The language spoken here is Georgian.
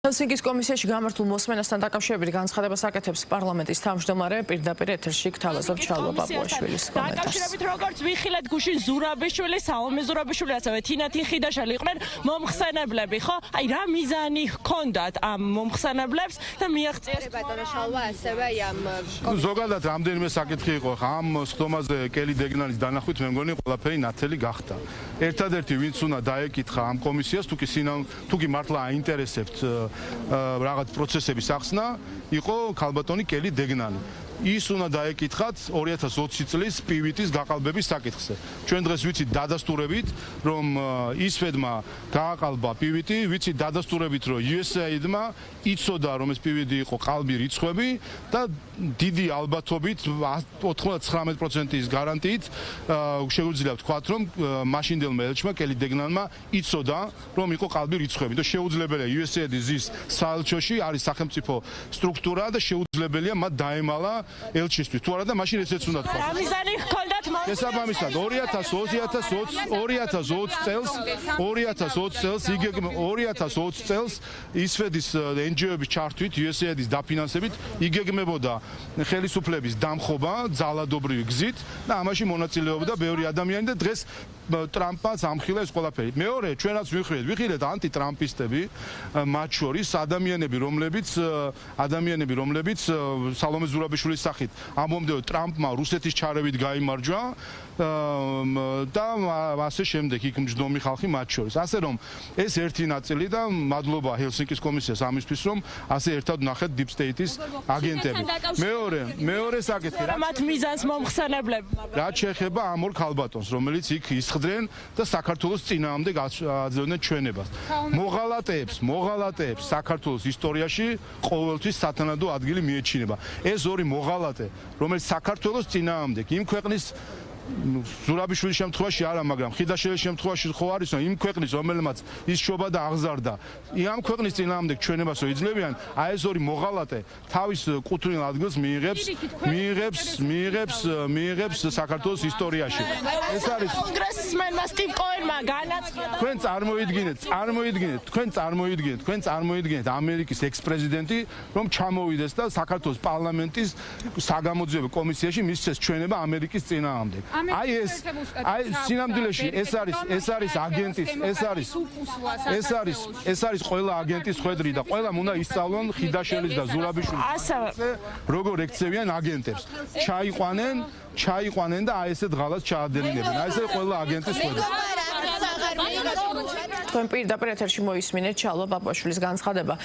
ჰელსინკის კომისიაში გამართულ მოსმენასთან დაკავშირებით განცხადებას აკეთებს პარლამენტის თავმჯდომარე პირდაპირ ეთერში გთავაზობ ჩალვა ბაბუაშვილის კომენტარს. დაკავშირებით როგორც ვიხილეთ გუშინ ზურაბიშვილი, სალომე ზურაბიშვილი, ასევე თინა თიხიდაშვილი იყვნენ მომხსენებლები, ხო? აი რა მიზანი ჰქონდათ ამ მომხსენებლებს და მიაღწიეს ბატონო შალვა ასევე ამ ზოგადად რამდენიმე საკითხი იყო ხა ამ სხდომაზე კელი დეგნალის დანახვით მე მგონი ყველაფერი ნათელი გახდა. ერთადერთი ვინც უნდა დაეკითხა ამ კომისიას თუ კი მართლა აინტერესებთ რაღაც პროცესების ახსნა იყო ქალბატონი კელი დეგნალი. ის უნდა დაეკითხათ 2020 წლის პივიტის გაყალბების საკითხზე. ჩვენ დღეს ვიცით დადასტურებით, რომ ისვედმა გააყალბა პივიტი, ვიცით დადასტურებით, რომ USAID-მა იცოდა, რომ ეს პივიტი იყო ყალბი რიცხვები და დიდი ალბათობით 99%-ის გარანტიით შეგვიძლია ვთქვათ, რომ მაშინდელმა ელჩმა კელი დეგნალმა იცოდა, რომ იყო ყალბი რიცხვები და შეუძლებელია USAID-ის ზის საელჩოში არის სახელმწიფო სტრუქტურა და შეუძლებელია მათ დაემალა ელჩისთვის თუ არა და მაშინ ესეც უნდა თქვა. რა მიზანი ჰქონდათ შესაბამისად 2020 წელს ისვედის NGO-ების ჩართვით USAID-ის დაფინანსებით იგეგმებოდა ხელისუფლების დამხობა ძალადობრივი გზით და ამაში მონაწილეობდა ბევრი ადამიანი და დღეს ტრამპაც ამხილა ეს ყველაფერი. მეორე, ჩვენაც ვიხილეთ ანტიტრამპისტები, მათ შორის ადამიანები, რომლებიც სალომე ზურაბიშვილის სახით ამბობდნენ, ტრამპმა რუსეთის ჩარევით გაიმარჯვა და ასე შემდეგ იქ მჯდომი ხალხი მათ შორის. ასე რომ ეს ერთი ნაწილი და მადლობა ჰელსინკის კომისიას ამისთვის, რომ ასე ერთად ნახეთ Deep State-ის აგენტები. მეორე საკითხი რა მათ მიზანს მომხსენებლები, რაც შეეხება ამ ორ ქალბატონს, რომელიც იქ ისხდნენ და საქართველოს წინააღმდეგ აძლევდნენ ჩვენებას. მოღალატეებს საქართველოს ისტორიაში ყოველთვის სათანადო ადგილი მიეჩინება. ეს ორი მოღალატე, რომელიც საქართველოს წინააღმდეგ იმ ქვეყნის ზურაბიშვილის შემთხვევაში არა, მაგრამ ხიდაშელის შემთხვევაში ხო არის, რომ იმ ქვეყნის, რომელმაც ის შობა და აღზარდა, ამ ქვეყნის წინააღმდეგ ჩვენებას რო იძლევიან, აი ეს ორი მოღალატე თავის კუთვნილ ადგილს მიიღებს საქართველოს ისტორიაში. ეს არის კონგრესმენმა სტივ კოენმა განაცხადა. თქვენ წარმოიდგინეთ ამერიკის ექს-პრეზიდენტი, რომ ჩამოვიდეს და საქართველოს პარლამენტის საგამოძიებო კომისიაში მისცეს ჩვენება ამერიკის წინააღმდეგ. აი სინამდვილეში ეს არის აგენტის ეს არის ყველა აგენტის ხვედრი და ყველამ უნდა ისწავლონ ხიდაშელის და ზურაბიშვილის როგორ ექცევიან აგენტებს. ჩაიყვანენ და აი ესეთ ღალას ჩაადევნებენ. აი ესე ყველა აგენტის ხვედრი. თქვენ პირდაპირ ეთერში მოისმინეთ ჩალვა ბაბუაშვილის განცხადება.